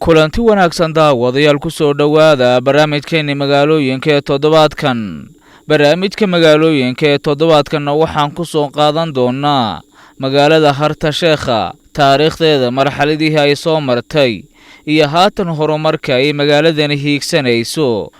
kulanti wanaagsan daawadayaal ku soo dhawaada barnaamijkeena magaalooyinka ee toddobaadkan. barnaamijka magaalooyinka ee toddobaadkanna waxaan ku soo qaadan doonaa magaalada Harta Sheekha, taariikhdeeda, marxaladihii ay soo martay iyo haatan horumarka ay magaaladani hiigsanayso.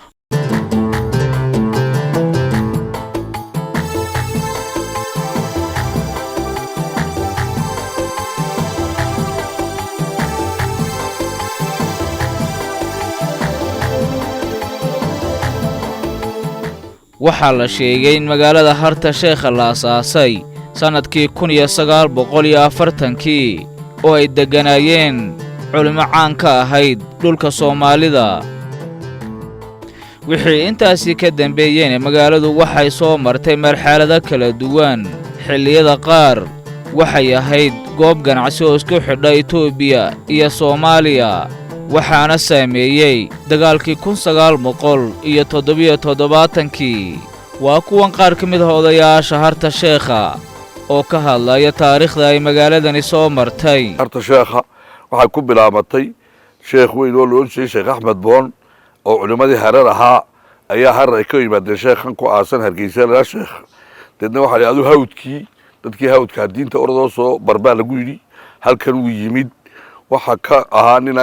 waxaa la sheegay in magaalada Harta Sheekha la aasaasay sanadkii 1940 oo ay degganaayeen culimo caan ka ahayd dhulka Soomaalida. wixii intaasi ka dambeeyeen magaaladu waxay soo martay marxalado kala duwan. xilliyada qaar waxay ahayd goob ganacsi oo isku xidha Itoobiya iyo Soomaaliya, waxaana saameeyay dagaalkii 1977. waa kuwan qaar ka mid ah odayaasha Harta Sheekha oo ka hadlaya taariikhda ay magaaladani soo martay. Harta Sheekha waxay ku bilaabatay sheekh weyn oo loo jeeday Sheekh Axmed Boon oo culimadii Harar ahaa ayaa Harar ay ka yimaadeen sheekhan ku aasan Hargeysa la sheekh. dadna waxa la yiraahdo hawdkii, dadkii hawdka diinta orodoo soo barbaa lagu yiri halkan uu yimid. waxa ka ahaa nin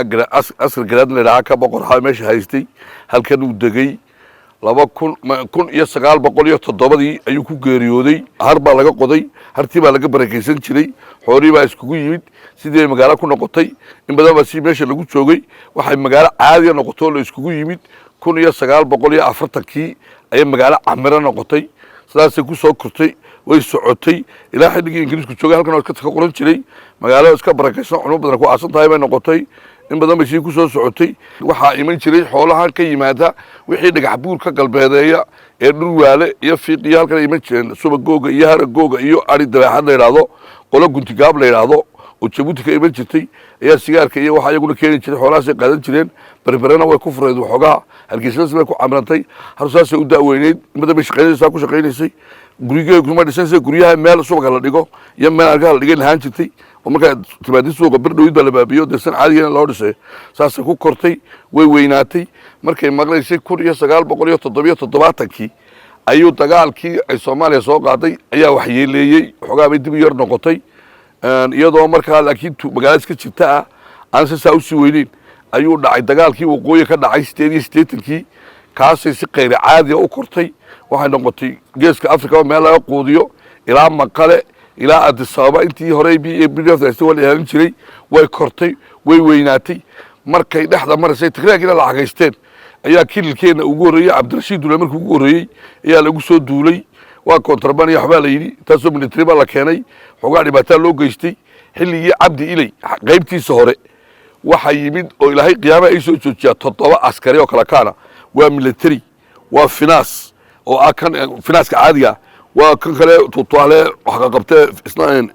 asr garaad leeyahay ka boqor ha meesha haystay halkan uu degay 1907 ayuu ku geeriyooday. har baa laga qoday, hartii baa laga barakeysan jiray, xoolii baa iskugu yimid sidii magaalo ku noqotay. in badan baa si meesha lagu joogay waxay magaalo caadi noqotay oo iskugu yimid 1940 ay magaalo camiro noqotay. sidaas ku soo kortay way socotay ilaa xilligii Ingiriisku joogay halkan oo ka qoran jiray magaalo iska barakeysan culimo badan ku aasan tahay bay noqotay. in badan bay ku soo socotay waxa iman jiray xoolaha ka yimaada wixii dhagax buur ka galbeedeeya ee dhulwaale iyo fiiqiyo halkan iman jireen subagooga iyo haragooga iyo ari dabeexad la yiraahdo qolo guntigaab la yiraahdo oo Jabuuti ka iman jirtay ayaa sigaarka iyo waxa iyaguna keeni jiray xoolahaas ay qaadan jireen. barbarana way ku fureed waxoogaa Hargeysa way ku camrantay harsaas u daaweyneed. in badan bay shaqaynaysaa ku shaqaynaysay gurigeedu kuma dhisanay guriyaha meel suuqa la dhigo iyo meel arka la dhigay lahaan jirtay oo marka timaadii suuqa birdhowid baa la baabiyo deesan caadiga loo dhisay. saas ku kortay way weynaatay markay maqlaysay 1977 ayuu dagaalkii ay Soomaaliya soo qaaday ayaa wax yeeleeyay xogaa bay dib yar noqotay. iyadoo markaa laakiin magaalada iska jirta aan saa u sii weynin ayuu dhacay dagaalkii waqooyi ka dhacay 88 kaasay si qeyr caadi u kortay. waxay noqotay geeska Afrika meel laga qoodiyo ilaa Maqale ilaa Addis Ababa intii hore BDF wala yeelan jiray way kortay way weynaatay. markay dhexda marsay Tigreegina la xageysteen ayaa kililkeena ugu horeeyay Cabdirashiid Duule markuu ugu horeeyay ayaa lagu soo duulay. waa kontrabaan iyo waxba la yiri taasoo military baa la keenay xogaa dhibaato loo geystay. xilligii Cabdi Ilay qaybtiisa hore waxa yimid oo Ilaahay qiyaama ay soo joojiya 7 askari oo kala kaana waa military waa finaas oo kan finaaska caadiga waa kan kale tuutaale waxa qabtay isnaan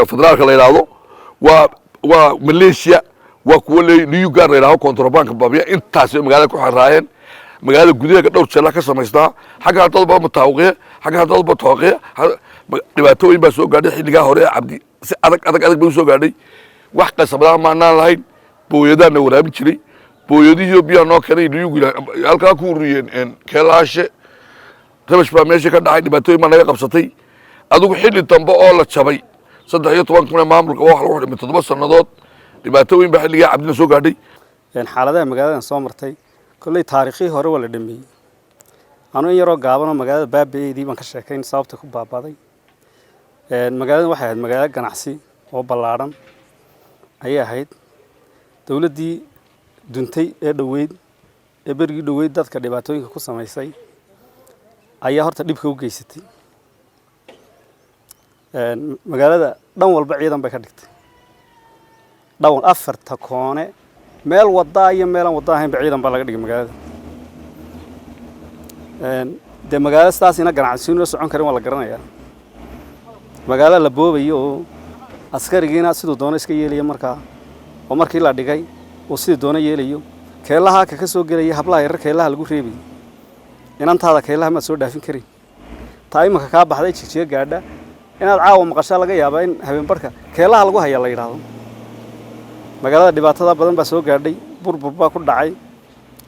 federaalka la yiraahdo waa Malaysia waa kuwa New Gaar la yiraahdo kontrabanka baabiya intaas magaalada ku xiraayeen. magaalada gudaheeda dhowr jeer ka samaystaa xagga dadba mutawqiya xagga dadba tawqiya dhibaatooyin baa soo gaadhay xilliga hore Cabdi si adag bay soo gaadhay. wax qasabada ma aan lahayn booyadana waraabin jiray booyadii biyo noo keenay halka ku uriyeen keelaashe tabash baa meesha ka dhacay dhibaatooyin ma naga qabsatay. adigu xilli dambe oo la jabay 13 maamulka wax lagu xidhay 7 sanadood dhibaatooyin baa xilliga Cabdina soo gaadhay. xaaladaha magaaladan soo martay kulay taariikhi hore wala dhameeyay. anu yaroo gaabano magaalada baabeedii baan ka sheekayn sababta ku baabaday. magaalada waxay ahayd magaalo ganacsi oo ballaaran ayay ahayd. dawladdii duntay ee dhaweyd ee berigii dhaweyd dadka dhibaatooyinka ku sameysay ayaa horta dhibka u geysatay. magaalada dhan walba ciidan bay ka dhigtay. dhawn 4 koone meel wada iyo meel aan wada ahayn ciidan baa laga dhigay magaalada. de magaalada taasina ganacsiyo socon karin waa la garanayaa. magaalada la boobayo oo askarigiina sidoo doona iska yeelaya markaa oo markii la dhigay oo sidoo doona yeelayo keelaha ka soo galay hablaha yar keelaha lagu reebay inantaada keelaha ma soo dhaafin karin. taayimka ka baxday jijiga gaadha inaad caawa maqasho laga yaabo in habeen barka keelaha lagu hayaa la yiraahdo magaalada dhibaatada badan baa soo gaadhay burbur baa ku dhacay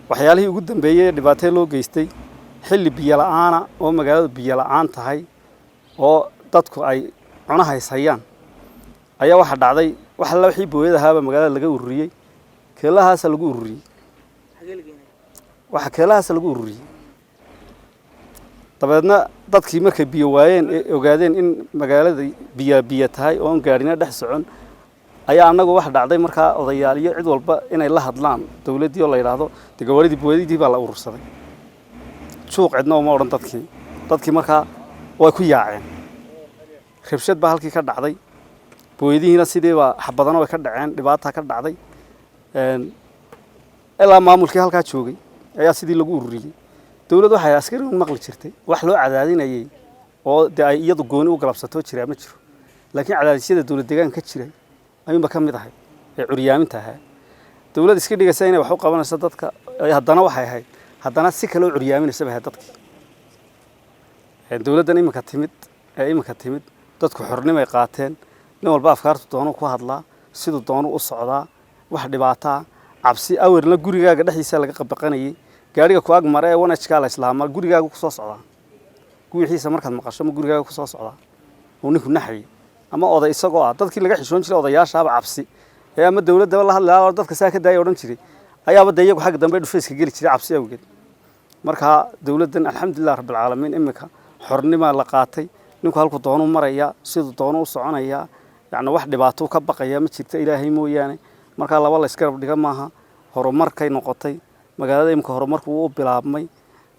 waxyaalihii ugu dambeeyay dhibaato loo geystay xilli biyo la'aan oo magaaladu biyo la'aan tahay oo dadku ay cunahaysayaan ayaa waxa dhacday waxa la wixii booyadahaaba magaalada laga ururiyay keelahaas lagu ururiyay waxa keelahaas lagu ururiyay dabeedna dadkii markay biyo waayeen ogaadeen in magaalada biyo tahay oo gaarina dhex socon ayaa anagu wax dhacday markaa odayaal iyo cid walba inay la hadlaan dawladii oo la yiraahdo degawaaridii booyadii baa la urursaday suuq cidna uma oran dadkii markaa way ku yaaceen rabshad baa halkii ka dhacday booyadiina sidii baa xabadana way ka dhaceen dhibaato ka dhacday ilaa maamulkii halka joogay ayaa sidii lagu ururiyay dawladdu waxay askari u maqli jirtay wax loo cadaadinayay oo ay iyadu gooni u galabsato jiraa ma jiro laakiin cadaadisyada dawlad deegaanka ka jiray ayuunba ka mid ahay ee curyaaminta ahaa dawlad iska dhigaysa inay wax u qabanayso dadka haddana waxay ahayd haddana si kale u curyaaminaysa baa dadkii dawladdan imika timid dadku xornimay qaateen nin walba afkaartu doono ku hadlaa sidoo doono u socdaa wax dhibaato cabsi awirna gurigaaga dhaxiisa laga qabaqanayay gaariga ku ag maray wanajka la islaama gurigaaga ku soo socdaa guuxiisa markaad maqasho ma gurigaaga ku soo socdaa oo ninku naxay ama oday isagoo dadkii laga xishoon jiray odayaashaaba cabsi ee ama dawladda la hadlaa dadka saa ka daayay oran jiray ayaaba dayagu xaq dambe dhufayska gali jiray cabsi awgeed marka dawladdan alxamdulillah rabbil caalamiin imika xornimo la qaatay ninku halku doono maraya sidoo doono u soconaya yaani wax dhibaato ka baqaya ma jirto ilaahay mooyaane marka laba la iska dhiga maaha horumarkay noqotay magaalada imka horumarku uu bilaabmay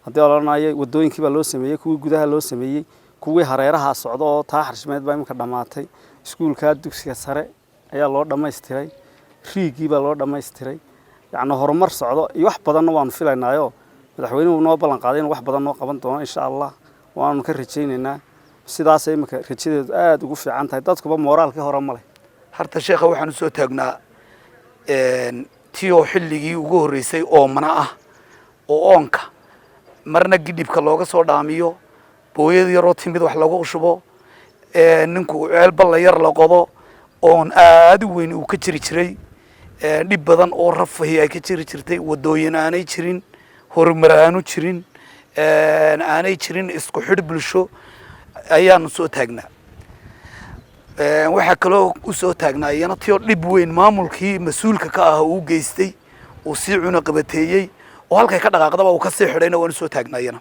hadii la oranayo wadooyinkii baa loo sameeyay kuwii gudaha loo sameeyay kuwii hareeraha socdo oo taaxirshmeed baa imka dhamaatay iskuulka dugsiga sare ayaa loo dhameystiray riigii baa loo dhameystiray yaani horumar socdo iyo wax badan waan filaynaayo madaxweynuhu noo ballan qaaday in wax badan noo qaban doono insha Allah waanu ka rajaynaynaa sidaas ay imka rajadeedu aad ugu fiican tahay dadkuba moraalka hore ma leh harta sheekha waxaan soo taagnaa tiyo xilligii ugu horeysay oo mana ah oo oonka marna gidibka looga soo dhaamiyo booyad yaroo timid wax lagu shubo ninku ceelba la yar la qodo oon aad u weyn uu ka jiri jiray dhib badan oo rafahi ay ka jiri jirtay wadooyin aanay jirin horumar aanu jirin aanay jirin isku xidh bulsho ayaan soo taagnaa waxa kale oo u soo taagnaa iyana tiyo dhib weyn maamulkii mas'uulka ka ah uu geystay oo si cuna qabateeyay oo halkay ka dhaqaaqdaba uu ka sii xidhayna waan soo taagnaa iyana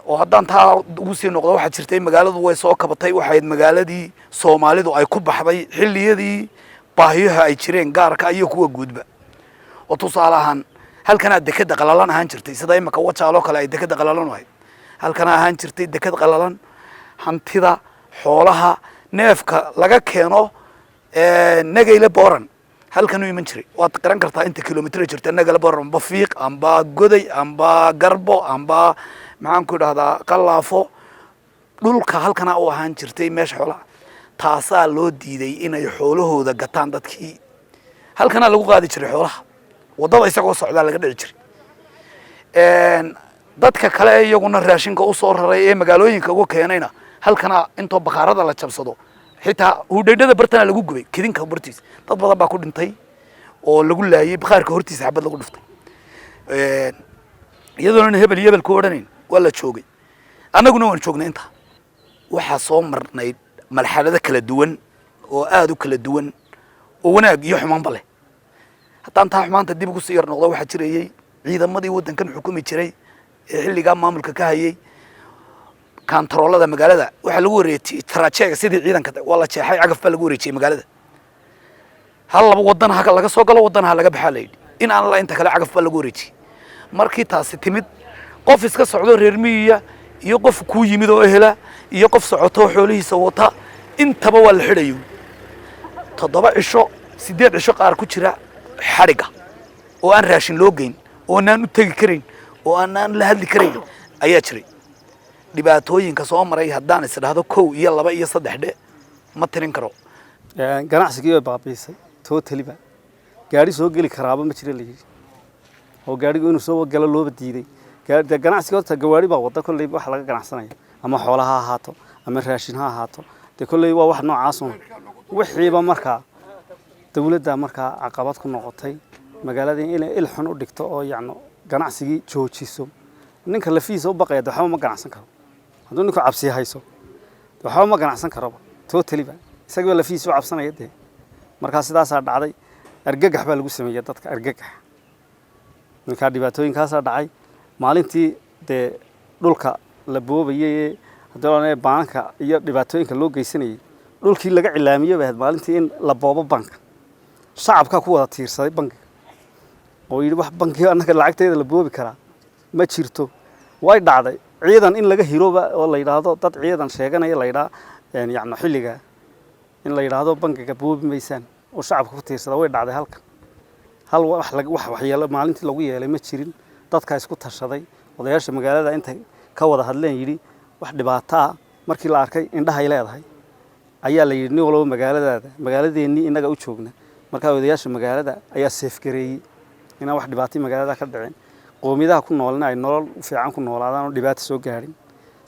oo haddaan taa ugu sii noqdo waxa jirtay magaaladu way soo kabatay waxay magaaladii Soomaalidu ay ku baxday xilliyadii baahiyaha ay jireen gaarka iyo kuwa guudba oo tusaalahan halkana dekada qalalan ahaan jirtay sida imaka wajaalo kale ay dekada qalalan wahay halkana ahaan jirtay dekad qalalan hantida xoolaha neefka laga keeno nagayla booran halkan uu iman jiray waad qaran kartaa inta kilomitir jirta nagayla booran bafiiq amba goday amba garbo amba maxaan ku dhahdaa qalaafo dhulka halkana oo ahaan jirtay meesha xoolaha taasaa loo diiday inay xoolahooda gataan dadkii halkana lagu qaadi jiray xoolaha wadada isagoo socda laga dhici jiray dadka kale iyaguna raashinka u soo raray ee magaalooyinka ugu keenayna halkana intoo baqaarada la jabsado xitaa hudheedhada bartana lagu gubay kidinka bartiis dad badan baa ku dhintay oo lagu laayay baqaarka hortiisa xabad lagu dhuftay iyadoona hebel ku oranayn waa la joogay annaguna waan joognay inta waxa soo marnay marxalado kala duwan oo aad u kala duwan oo wanaag iyo xumaanba leh haddaan taa xumaanta dib ugu sii yar noqdo waxa jirayay ciidamadii waddankan xukumi jiray xilliga maamulka ka hayay kantaroolada magaalada waxa lagu wareejiyay tarajeega sidii ciidanka waa la jeexay cagaf baa lagu wareejiyay magaalada hal laba wadan ha laga soo galo wadan ha laga baxaa leeyay in aan la inta kale cagaf baa lagu wareejiyay markii taasi timid qof iska socdo reer miyiga iyo qof ku yimid oo ehela iyo qof socoto xoolihiisa wata intaba waa la xidhayo 7 cisho 8 cisho qaar ku jira xariga oo aan raashin loo geyn oo aan u tagi karin oo aan la hadli karin ayaa jiray dhibaatooyinka soo maray haddaan isdhaahdo 1 iyo 2 iyo 3 ma tirin karo ganacsiga ay baabiisay totally ba gaari soo gali karaaba ma jira leeyahay oo gaarigu inuu soo galo loo diiday ganacsiga horta gawaari baa wada kulay wax laga ganacsanaya ama xoolaha ha ahaato ama raashin ha ahaato de kulay waa wax noocaas oo wixiiba markaa dawladda markaa caqabad ku noqotay magaalada inay il xun u dhigto oo yacni ganacsigii joojiso ninka lafiisa u baqaya waxba ma ganacsan karo hadduu ninku cabsi hayso waxba ma ganacsan karo totally ba isaga lafiisa u cabsanaya de markaa sidaas dhacday argagax baa lagu sameeyay dadka argagax markaa dhibaatooyinkaas dhacay maalintii de dhulka la boobayay haddana baanka iyo dhibaatooyinka loo geysanayay dhulkii laga cilaamiyay baa maalintii in la boobo banka shacabka ku wada tiirsaday banka oo yiri wax bankiga annaga lacagteeda la boobi karaa ma jirto way dhacday ciidan in laga hirooba oo la yiraahdo dad ciidan sheeganaya la yiraahdo yacni xilliga in la yiraahdo bankiga boobi meysaan oo shacabka ku tiirsada way dhacday halkan hal wax waxyeelo maalintii lagu yeelay ma jirin dadka isku tashaday odayaasha magaalada inta ka wada hadleen yiri wax dhibaato ah markii la arkay indhaha ay leedahay ayaa la yiri nin walba magaaladeennii inaga u joogna markaa odayaasha magaalada ayaa safe gareeyay inaan wax dhibaato magaalada ka dhicin qowmiyadaha ku noolna ay nolol fiican ku noolaadaan oo dhibaato soo gaarin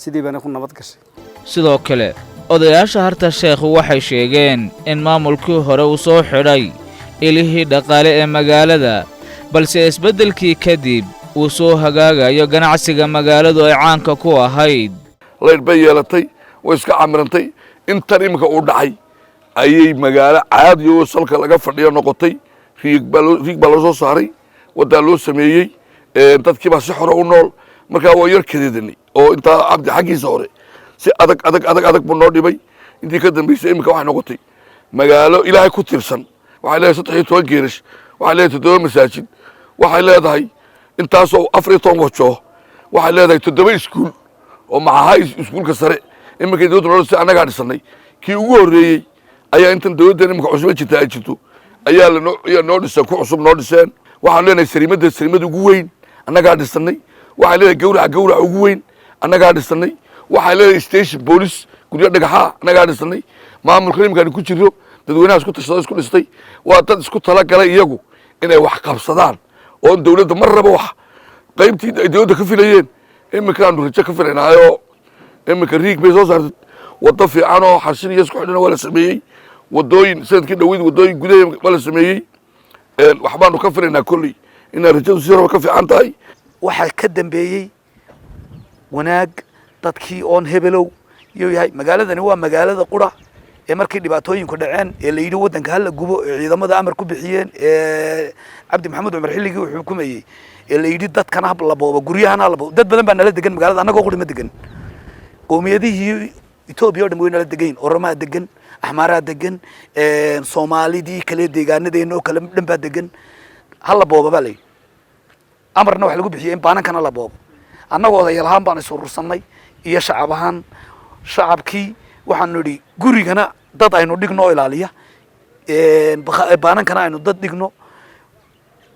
sidii bana ku nabad gashay sidoo kale odayaasha harta sheekh waxay sheegeen in maamulkii hore uu soo xidhay ilihii dhaqaale ee magaalada balse isbeddelkii kadib uu soo hagaagayo ganacsiga magaaladu ay caanka ku ahayd leyd bay yeelatay way iska camirantay intan imika uu dhacay ayay magaalo caadi oo salka laga fadhiyo noqotay riig baa loo soo saaray wadaa loo sameeyey dadkii baa si xore u nool markaa waa yar kadeedanay oo intaa cabdi xaggiisa hore si adag buu noo dhibay intii ka dambaysay imika waxay noqotay magaalo ilaahay ku tirsan waxay leedahay 13 geerish waxay leedahay 7 masaajid waxay leedahay intaasoo 14 wajo waxay leedahay 7 iskuul oo maxaa iskuulka sare imika dawladda loo si anaga dhisanay kii ugu horeeyay ayaa intan dawladda imika cusub jirta ay jirto ayaa noo dhisay ku cusub noo dhiseen waxaan leenahay sariimada ugu weyn anaga dhisanay waxay leedahay gawraca ugu weyn anaga dhisanay waxay leedahay station police guriga dhagaxa anaga dhisanay maamulka imika ku jiro dadweynaha isku tashaday isku dhistay waa dad isku tala galay iyagu inay wax qabsadaan oo dawladda mar raba wax qaybtii ay dawladda ka filayeen imika aanu rajo ka filaynaayo imika riig bay soo saartay wado fiican oo xashin iyo isku xidhan waa la sameeyey wadooyin sanadkii dhaweyd wadooyin gudaha waa la sameeyey waxbaanu ka filaynaa kolley inay rajadu si raba ka fiican tahay waxaa ka dambeeyey wanaag dadkii oon hebelow iyo yahay magaaladani waa magaalada qura ee markii dhibaatooyinku dhaceen ee la yidhi waddanka hala gubo ee ciidamada amar ku bixiyeen ee cabdi maxamed cumar xilligii uu xukumayey ee la yidhi dadkana hab la boobo guryahana la boobo dad badan baa nala degan magaalada annagoo quri ma degan qowmiyadihii Itoobiya oo dhan way nala degan Oromaa degan Axmaaraa degan Soomaalidii kale deegaanadeena oo kale dhan baa degan hala boobo baa la yidhi amarna wax lagu bixiyay in baanankana la boobo annagoo odayalahaan baan isu urursanay iyo shacab ahaan shacabkii waxaanu nidhi gurigana dad aynu dhigno oo ilaaliya baanankana aynu dad dhigno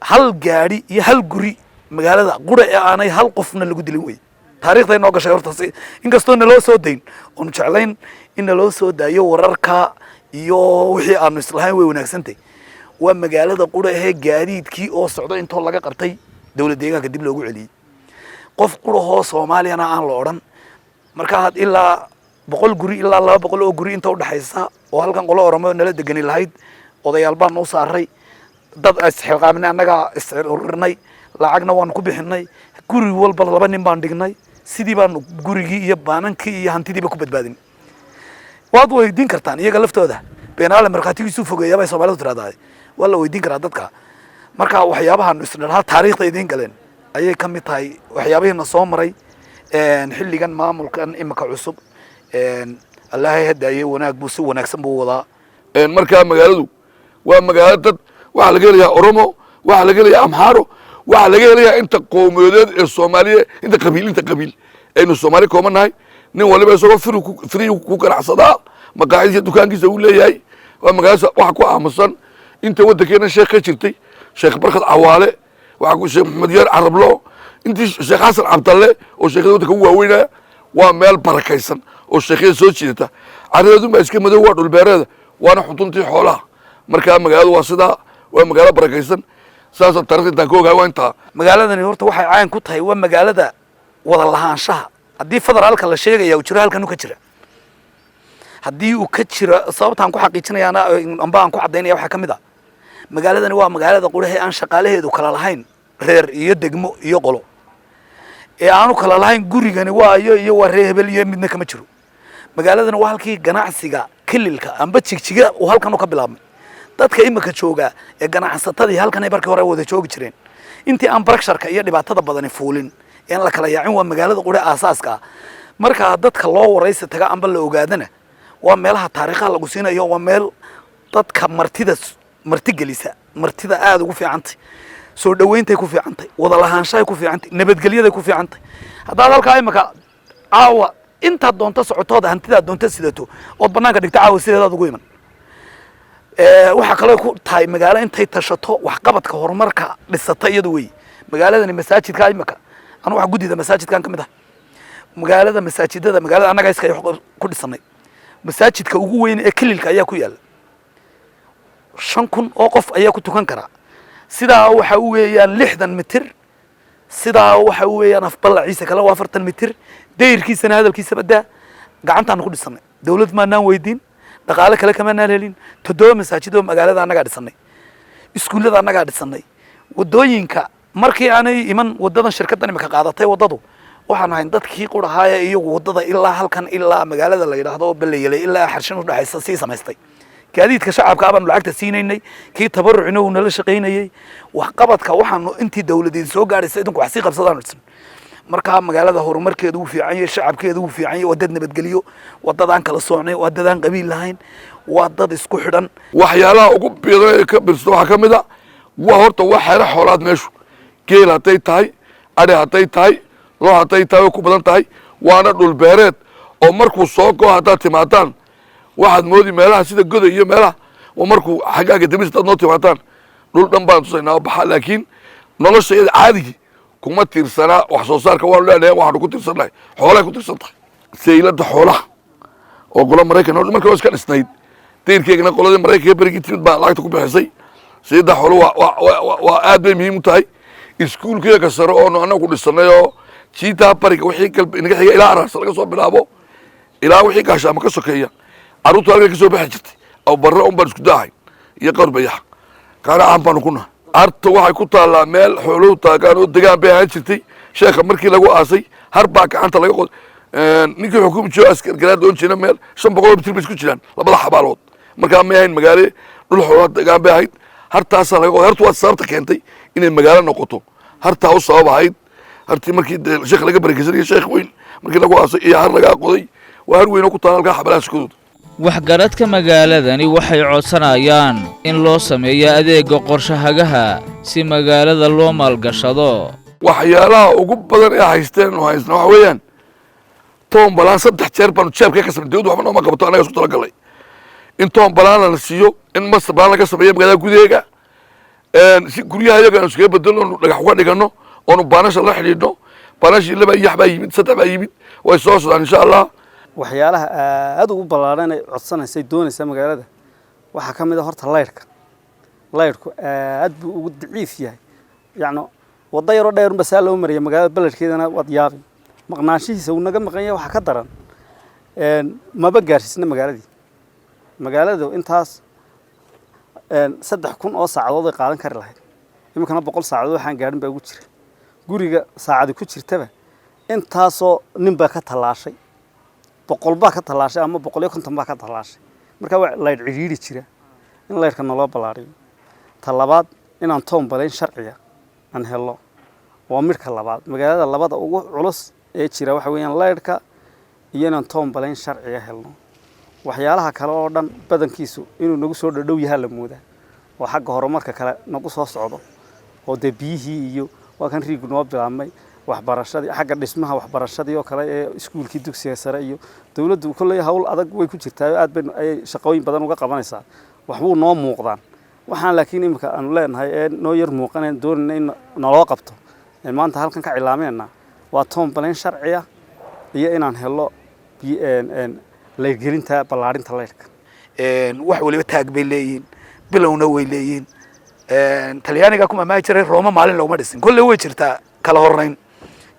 hal gaari iyo hal guri magaalada qura ee aanay hal qofna lagu dilin wey taariikhda inoo gashay horta inkastoo naloo soo dayn oonu jeclayn in naloo soo daayo wararka iyo wixii aanu islahayn way wanaagsantahy waa magaalada qura ahee gaadiidkii oo socdo intoo laga qabtay dawlad deegaanka dib loogu celiyey qof qurahoo soomaaliyana aan la odhan markaa ilaa 100 guri ilaa 200 oo guri inta u dhaxaysa oo halkan qolo Oromo nala degani lahayd odayaal baan u saaray dad isxilqaaminay annaga isxirurnay lacagna waan ku bixinay guri walba 2 nin baan dhignay sidii baan gurigii iyo baanankii iyo hantidiiba ku badbaadin waad weydiin kartaan iyaga laftooda beenaale markaatigiisu fogeeyay bay Soomaalidu tiraahday waa la weydiin karaa dadka marka waxyaabahan isdhalaha taariikhda idin galeen ayay ka mid tahay waxyaabaheena soo maray xilligan maamulkan imika cusub Allah hadaayay wanaag buu si wanaagsan buu wadaa markaa magaaladu waa magaalo dad waxa laga helayaa Oromo waxa laga helayaa Amharo waxa laga helayaa inta qowmiyadeed ee Soomaaliya inta qabiil aynu Soomaali koomanahay nin waliba isagoo firi ku ganacsadaa maqaaxiisa dukaankiisa uu leeyahay waa magaalada waxa ku aamusan inta waddankeena sheekh ka jirtay sheekh Barkad Cawaale waxa ku sheekh Maxamed Yar Carablo intii sheekh Xasan Cabdalle oo sheekada waddanka ugu waaweynaa waa meel barakaysan oo sheekhyada soo jiidata carreedu ma iska madow waa dhul beereeda waana xuduntii xoolaha markaa magaaladu waa sidaa waa magaalo barakaysan saas taariikhda intaan ka ogahay waa intaa magaaladani horta waxay caan ku tahay waa magaalada wada lahaanshaha haddii federaalka la sheegaya uu jiro halkan uu ka jira haddii uu ka jiro sababtaan ku xaqiijinayaana amba aan ku cadaynaya waxa kamid ah magaaladani waa magaalada qurahe aan shaqaalaheedu kala lahayn reer iyo degmo iyo qolo ee aanu kala lahayn gurigani waayo iyo waa reer hebel iyo midna kama jiro magaaladani waa halkii ganacsiga kililka amba jigjiga uu halkan u ka bilaabmay dadka imika jooga ee ganacsatadii halkan ay barkii hore wada joogi jireen intii aan baraksharka iyo dhibaatada badani fuulin in la kala yaacin waa magaalada qure aasaaska marka dadka loo waraysi taga amba la ogaadana waa meelaha taariikhaha lagu siinayo waa meel dadka marti gelisa martida aad ugu fiicantay soo dhaweynta ku fiicantay wada lahaanshaha ku fiicantay nabadgelyada ku fiicantay hadaa halka imika caawa inta doonta socotooda hantida doonta sidato oo banaanka dhigta caawa sideedaad ugu iman waxa kale ku tahay magaalo intay tashato wax qabadka horumarka dhisata iyadu way magaaladani masaajidka imika anu wax gudida masaajidkan kamid ah magaalada masaajidada magaalada anaga iska ku dhisanay masaajidka ugu weyn ee kililka ayaa ku yaala 5,000 oo qof ayaa ku tukan kara sidaa waxa uu weeyaan 60 mitir sidaa waxa uu weeyaan afbalaciisa kala 40 mitir deyrkiisana hadalkiisa badaa gacantaan ku dhisanay dawlad maanaan weydiin dhaqaale kale kama helin 7 masaajido magaalada anaga dhisanay iskuulada anaga dhisanay wadooyinka markii aanay iman wadadan shirkaddan imika qaadatay wadadu waxaan ahayn dadkii qurahaaya iyagu wadada ilaa halkan ilaa magaalada la yiraahdo Balleeyay ilaa xarshin u dhaxaysa si samaystay gaadiidka shacabka aban lacagta siinaynay kii tabarucina uu nala shaqeynayay wax qabadka waxaan intii dawladeen soo gaarisay idinku wax si qabsadaan marka magaalada horumarkeedu uu fiican yahay shacabkeedu uu fiican yahay wadad nabadgeliyo wadadaan kala soocnay wadadaan qabiil lahayn wadad isku xidhan waxyaalaha ugu badan ee ka birsto waxa kamid ah waa horta wax xeero xoolaad meeshu geel haday tahay ari haday tahay loo haday tahay ku badan tahay waana dhul beereed oo markuu soo go hadaa timaadaan waxaad moodi meelaha sida goday iyo meelaha oo markuu xagaaga dibista noo timaadaan dhul dhan baan tusaynaa baxa laakiin nolosheeda caadiga kuma tiirsana wax soo saarka waa leeyahay waxaan ku tiirsanahay xoolaha ku tiirsantahay seylada xoolaha oo qola Mareykan oo markii iska dhisnayd deyrkeegna qoladii Mareykan berigi timid baa lacagta ku bixisay seylada xoolaha waa aad bay muhiim u tahay iskuulkeega ka sare oo anagu ku dhisanayo jiita bariga wixii qalbi inaga xiga ilaa aras laga soo bilaabo ilaa wixii gaasha ama ka sokeeya aruurta halka ka soo bixi jirtay oo barra un baan isku daahay iyo qarbayax kaana aan baan ku nahay arta waxay ku taalaa meel xooluhu taagaan oo degaan bay ahaan jirtay sheekha markii lagu aasay har baa gacanta laga qod ninkii xukuum jooga askar garaad oo jeena meel 500 mitir bay isku jiraan labada xabaalood marka ma ahayn magaalo dhul xoolaha degaan bay ahayd hartaas laga qod hartu waa sababta keentay inay magaalo noqoto harta u sabab ahayd hartii markii sheekh laga barakeysanay sheekh weyn markii lagu aasay iyo har laga qoday waa har weyn oo ku taal halka xabalaashkooda waxgaradka magaaladani waxay codsanayaan in loo sameeyo adeega qorshahagaha si magaalada loo maalgashado waxyaalaha ugu badan ee haysteen oo haysna waxa weeyaan toon balaan 3 jeer baan jeebka ka sameeyay dawladdu waxba ma qabato anaga isku tala galay in toon balaan la siiyo in master balaan laga sameeyo magaalada gudaheega si guryaha iyaga aan iskaga bedelo dhagax uga dhigano oo baanasha la xidhiidho baanashi laba yaxba yimid 3 baa yimid way soo socdaan insha Allah waxyaalaha aad ugu ballaaran ay codsanaysay doonaysa magaalada waxa kamid ah horta leyrku aad buu ugu daciif yahay yaani wada yaro dheer un basaa loo mariyo magaalada baladkeedana wad yaabin maqnaashihiisa uu naga maqan yahay waxa ka daran maba gaarsiisna magaalada intaas 3,000 oo saacadood ay qaadan kari lahayd imikana 100 saacadood waxaan gaarin baa ugu jira guriga saacad ku jirtaba intaasoo nin baa ka talaashay 100 baa ka talaashay ama 150 baa ka talaashay marka waa leyd ciriiri jira in leydka naloo balaariyo talabaad inaan toon balayn sharciya aan helo waa midka labaad magaalada labada ugu culus ee jira waxa weeyaan leydka iyo inaan toon balayn sharciya helno waxyaalaha kale oo dhan badankiisu inuu nagu soo dhadhow yahay la moodaa oo xagga horumarka kale nagu soo socdo oo biyihii iyo waa kan riigu noo bilaabmay waxbarashadii xagga dhismaha waxbarashadii oo kale ee iskuulkii dugsiga sare iyo dawladdu kulay hawl adag way ku jirtaa aad bay ay shaqooyin badan uga qabanaysaa waxbuu noo muuqdaan waxaan laakiin imika aan leenahay ee noo yar muuqaneen doonayna in naloo qabto maanta halkan ka cilaameena waa toon balayn sharciya iyo inaan helo leergelinta ballaarinta leerka wax waliba taag bay leeyihiin bilowna way leeyihiin talyaaniga kuma ma jiray Roma maalin looma dhisin kulli way jirtaa kala horreyn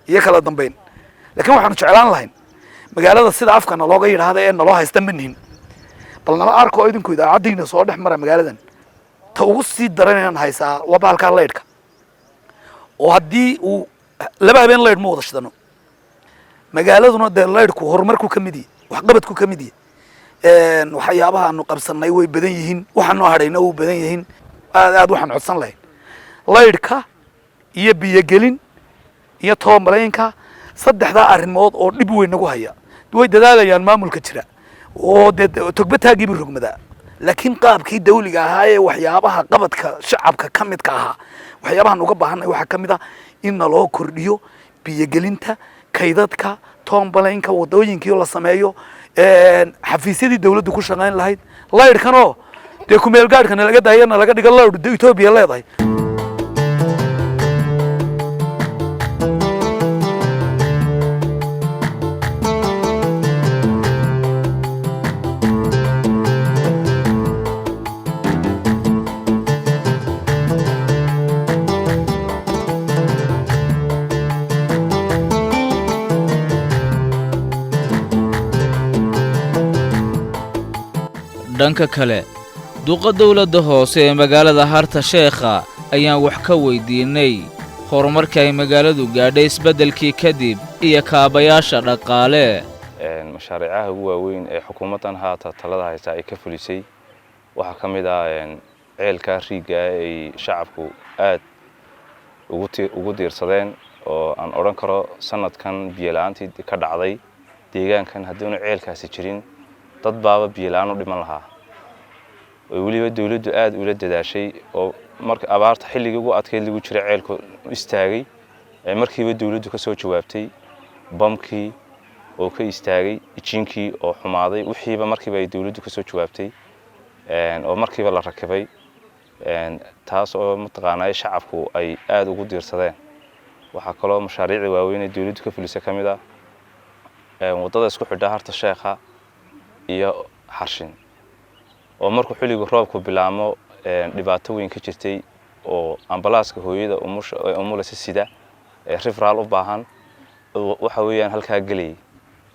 iyo kala dambeyn laakiin waxaan jeclaan lahayn magaalada sida afkana looga yiraahdo ee naloo haysta manihin bal nala arko idinku idaacadiina soo dhex mara magaaladan ta ugu sii daran inaan haysaa waa bahalkaa laydhka oo haddii uu laba habeen laydh ma wada shidano magaaladuna dee laydhku horumarku ka mid yahay waxqabadku ka mid yahay waxyaabaha aanu qabsanay way badan yihiin waxaanu hadhayna wuu badan yihiin aad waxaan codsan lahayn laydhka iyo biyogelin iyo toomalaynka saddexdaa arrimood oo dhib weyn nagu haya way dadaalayaan maamulka jira oo dee togbataaggiibu rogmadaa laakiin qaabkii dawliga ahaa ee waxyaabaha qabadka shacabka ka midka ahaa waxyaabahan uga baahanay waxaa ka mid ah in naloo kordhiyo biyogelinta kaydadka toomalaynka wadooyinkii la sameeyo xafiisyadii dawladdu ku shaqayn lahayd laydhkanoo dee kumeel gaadhkana laga daayana laga dhigo laydh de Ethiopia leedahay dhanka kale duqa dawladda hoose ee magaalada Harta Sheekha ayaan wax ka weydiinay horumarka ay magaaladu gaadhay isbeddelkii kadib iyo kaabayaasha dhaqaale mashaariicaha ugu waaweyn ee xukuumaddan haata talada haysta ay ka fulisay waxa ka mid ah ceelka riiga ay shacabku aad ugu diirsadeen oo aan oran karo sanadkan biyo la'aantii ka dhacday deegaankan haddii ceelkaasi jirin dad baaba biyo la'aan u dhiman lahaa oo waliba dawladdu aad ula dadaashay oo marka abaarta xilligii ugu adkeyd lagu jiray ceelku istaagay markiiba dawladdu ka soo jawaabtay bamkii oo ka istaagay ijinkii oo xumaaday wixiiba markiiba ay dawladdu ka soo jawaabtay oo markiiba la rakibay taas oo mataqaanay shacabku ay aad ugu diirsadeen waxa kale mashaariicda waaweyn ee dawladdu ka fulisay kamid ah wadada isku xidha Harta Sheekha iyo Harshin oo markuu xilligu roobku bilaamo dhibaato weyn ka jirtay oo ambalaaska hooyada umulasa sida referral u baahan waxa weeyaan halka galay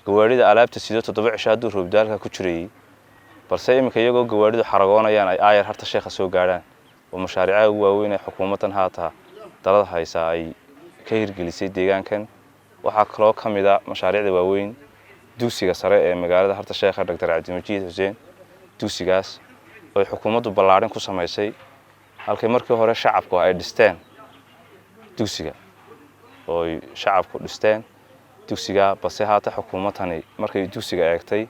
gawaarida alaabta sida 7 cisho haduu roob daalka ku jiray balse imika iyagoo gawaaridu xaragoonayaan ay aayar Harta Sheekha soo gaaraan oo mashaariicaha waaweyn ee xukuumaddan haata talada haysa ay ka hirgelisay deegaankan waxa kale kamid ah mashaariicda waaweyn dugsiga sare ee magaalada Harta Sheekha Dr. Cabdimajiid Huseen dugsigaas oo xukuumaddu ballaarin ku sameysay halkii markii hore shacabku ay dhisteen dugsiga oo shacabku dhisteen dugsiga balse haata xukuumadani markay dugsiga eegtay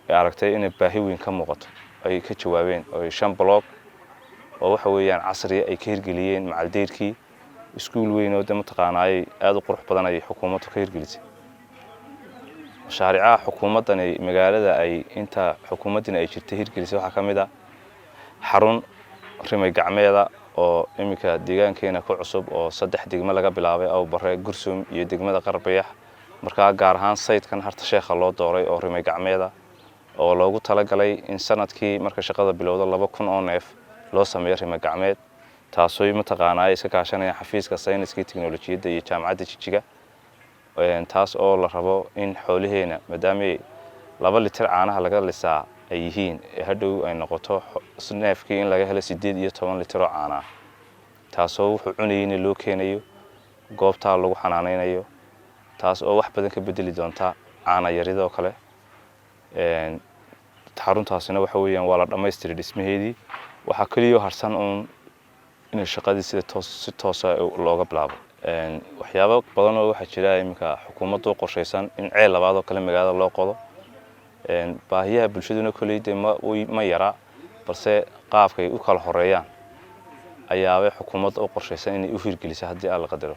ay aragtay in baahi weyn ka muuqato ay ka jawaabeen oo 5 block oo waxa weeyaan casri ay ka hirgeliyeen macaldeerkii iskuul weyn oo mataqaanay aad u qurux badan ay xukuumaddu ka hirgelisay mashaariicaha xukuumaddan ay magaalada ay inta xukuumaddan ay jirtay hirgelisay waxa kamid ah xarun rimay gacmeeda oo imika deegaankeena ku cusub oo 3 degmo laga bilaabay oo bare Gursum iyo degmada Qarbayax marka gaar ahaan sayidkan Harta Sheekha loo dooray oo rimay gacmeeda oo loogu talagalay in sanadkii marka shaqada bilowdo 2,000 oo neef loo sameeyo rimay gacmeed taasoo mataqaanay iska kaashanaya xafiiska sayniska iyo tiknoolajiyadda iyo jaamacadda Jijiga taas oo la rabo in xoolaheena maadaama 2 litir caanaha laga lisaa ay yihiin hadhow ay noqoto neefkii in laga helo 8 iyo 10 litir oo caana taasoo wuxuu cunayay loo keenayo goobta lagu xanaaneynayo taas oo wax badan ka bedeli doonta caana yaridoo kale xaruntaasina waxa weeyaan waa la dhameystiray dhismaheedii waxa kaliya harsan in shaqadii si toos ah looga bilaabo waxyaabo badan oo waxa jira imika xukuumaddu qorsheysan in ceel labaad oo kale magaalada loo qodo baahiyaha bulshaduna kaleeyay ma yara balse qaabkay u kala horeeyaan ayaa xukuumadda u qorsheysan inay u hirgeliso hadii aan la qadaro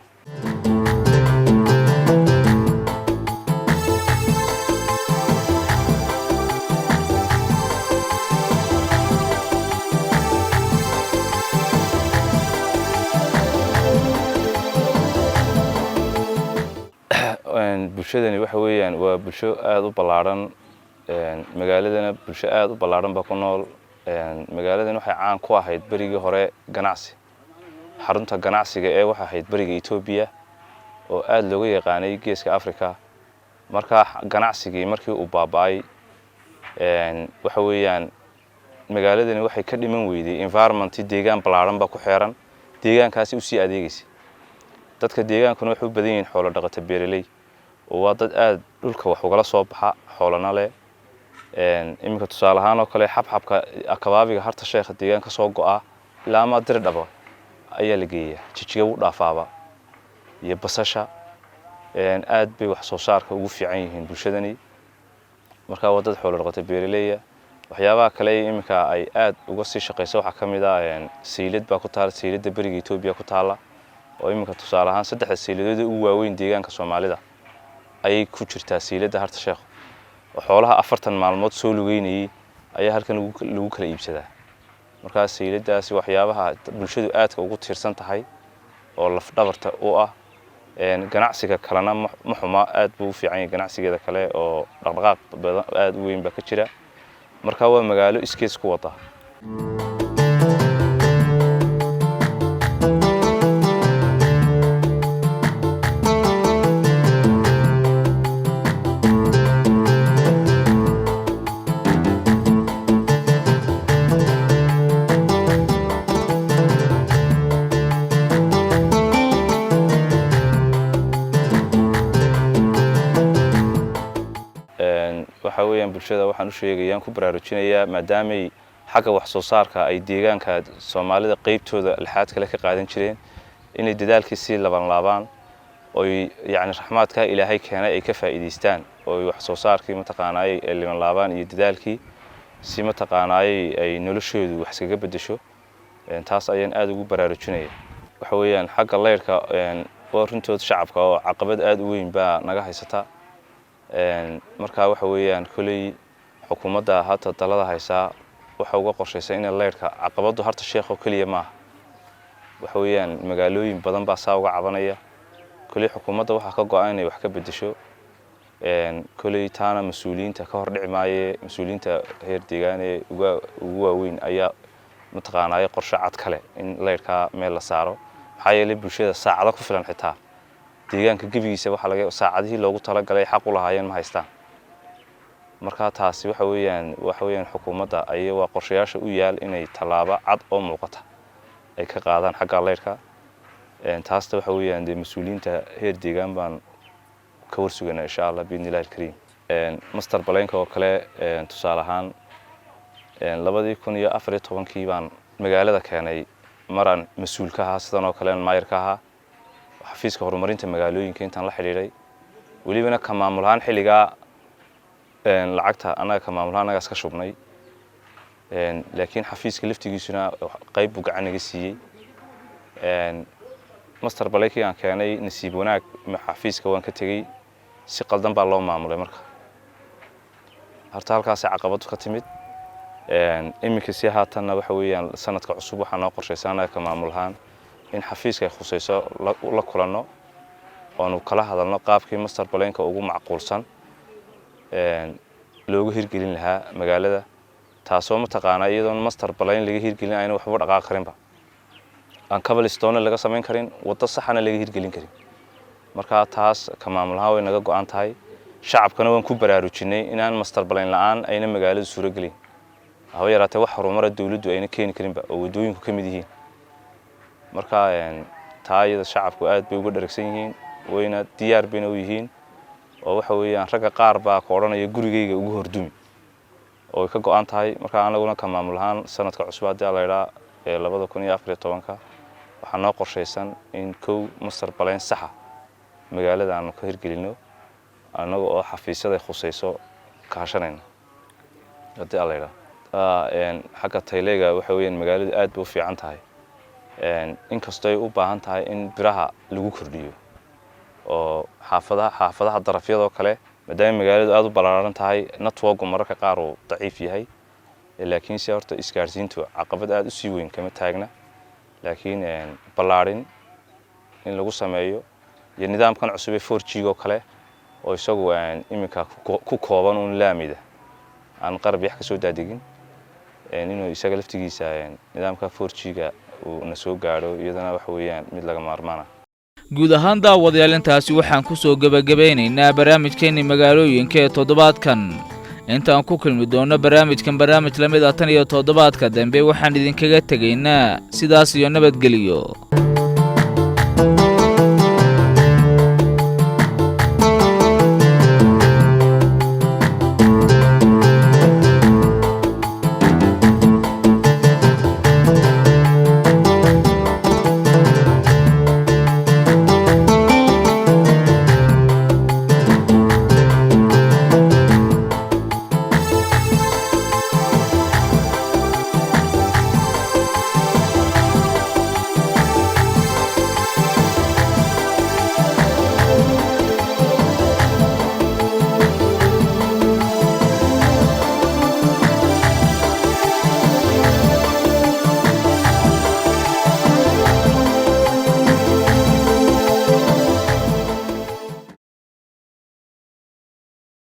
bulshadani waxa weeyaan waa bulsho aad u ballaaran magaaladana bulsho aad u ballaaran ba ku nool magaaladan waxay caan ku ahayd barigii hore ganacsi xarunta ganacsiga ee waxa ahayd bariga Ethiopia oo aad looga yaqaanay geeska Afrika marka ganacsigii markii uu baabay waxa weeyaan magaaladani waxay ka dhiman weyday environment deegaan balaaran ba ku xeeran deegaankaasi u sii adeegaysa dadka deegaankuna waxay u badan yihiin xoolo dhaqato beeraley oo waa dad aad dhulka wax uga soo baxa xoolana leh iminka tusaale ahaan oo kale xabxabka akabaabiga harta sheekha deegaanka soo go'a ilaa ma dir dhabo ayaa la geeyaa jijiga u dhaafaaba iyo basasha aad bay wax soo saarka ugu fiican yihiin bulshadani marka waa dad xoolo dhaqato beeraley waxyaabaha kale iminka ay aad uga sii shaqeyso waxa kamid ah siilad baa ku taal siilada bariga Itoobiya ku taala oo iminka tusaale ahaan saddex siiladood ugu waaweyn deegaanka Soomaalida ay ku jirtaa siilada harta sheekh oo xoolaha 40 maalmood soo lugeynayay ayaa halkan lagu kala iibsadaa marka siiladaasi waxyaabaha bulshadu aadka ugu tiirsan tahay oo laf dhabarta u ah ganacsiga kalena ma xuma aad buu fiican yahay ganacsigeeda kale oo dhaqdhaqaaq badan aad u weyn ba ka jira marka waa magaalo iskees ku wada waxa weeyaan bulshada waxaan u sheegayaan ku baraarujinayaa maadaama xagga wax soo saarka ay deegaanka Soomaalida qaybtooda lixaad kale ka qaadan jireen inay dadaalkiisa laban laabaan oo yaani raxmaadka Ilaahay keenay ay ka faa'iideystaan oo wax soo saarkii mataqaanay laban laabaan iyo dadaalkii si mataqaanay ay noloshoodu wax iskaga bedesho taas ayaan aad ugu baraarujinaya waxa weeyaan xagga leerka oo runtood shacabka oo caqabad aad u weyn baa naga haysata marka waxa weeyaan kulay xukuumadda hata talada haysa waxa uga qorshaysan in leerka caqabadu harta sheekh oo kaliya ma waxa weeyaan magaalooyin badan baa saa uga cabanaya kulay xukuumadda waxa ka go'an inay wax ka bedesho kulay taana mas'uuliyiinta ka hor dhicmaaye mas'uuliyiinta heer deegaan ee ugu waaweyn ayaa mataqaanay qorshe cad kale in leerka meel la saaro maxaa yeelay bulshada saacado ku filan xitaa deegaanka gabigiisa waxa laga saacadihii loogu talagalay xaq u lahaayeen ma haystaan marka taasi waxa weeyaan xukuumadda ay waa qorshayaasha u yaal inay talaabo cad oo muuqata ay ka qaadaan xagga leerka taasta waxa weeyaan mas'uuliyiinta heer deegaan baan ka warsuganaa insha Allah biidnillaahi kariim master baleenka oo kale tusaale ahaan 2014 baan magaalada keenay maran mas'uulka ah sidan oo kale maayirka ah xafiiska horumarinta magaalooyinka intaan la xiriiray waliba ka maamulahan xiliga lacagta anaga ka maamulahan anaga iska shubnay laakiin xafiiska laftigiisuna qayb u gacan naga siiyay master baleki aan keenay nasiib wanaag xafiiska waan ka tagay si qaldan baa loo maamulay marka harta halkaas caqabad ka timid iminka si haatan waxa weeyaan sanadka cusub waxa noo qorshaysan ka maamulahan in xafiiska khusayso la kulano oo kala hadalno qaabkii master baleenka ugu macquulsan loogu hirgelin lahaa magaalada taasoo mataqaanaa iyadoon master baleen laga hirgelin ayna waxba dhaqaaq karinba aan cobblestone laga sameyn karin wada saxana laga hirgelin karin marka taas ka maamulaha way naga go'an tahay shacabkana waan ku baraarujinay inaan master baleen la'aan ayna magaalada suuro galin hawo yaraatay wax horumar dawladdu ayna keeni karinba oo wadooyinku ka mid yihiin marka taayada shacabku aad bay uga dharagsan yihiin wayna diyaar bayna u yihiin oo waxa weeyaan raga qaar baa ka oranaya gurigeyga ugu hordumi oo ka go'an tahay marka anaguna ka maamulahan sanadka cusub hadii la yiraahdo 2014 waxa noo qorshaysan in kow master baleen saxa magaalada aan ka hirgelino anaga oo xafiisyada khusayso ka hashanayna hadii la yiraahdo xagga tayleega waxa weeyaan magaaladu aad bay u fiican tahay inkastoo ay u baahan tahay in biraha lagu kordhiyo oo xaafadaha darafyada kale maadaama magaaladu aad u balaaran tahay network mararka qaar uu daciif yahay laakiin si horta isgaarsiintu caqabad aad u sii weyn kama taagna laakiin balaarin in lagu sameeyo iyo nidaamkan cusub ee 4G oo kale oo isagu iminka ku kooban un laamida aan qarab wax ka soo daadegin inuu isaga laftigiisa nidaamka 4G-ga uu na soo gaaro iyadana wax weeyaan mid laga maarmaana guud ahaan daawadayaal intaasi waxaan ku soo gabagabeynaynaa barnaamijkeena magaalooyinka ee toddobaadkan intaan ku kulmi doono barnaamijkan barnaamij la mid ah tan iyo toddobaadka dambe waxaan idinkaga tegaynaa sidaas iyo nabadgelyo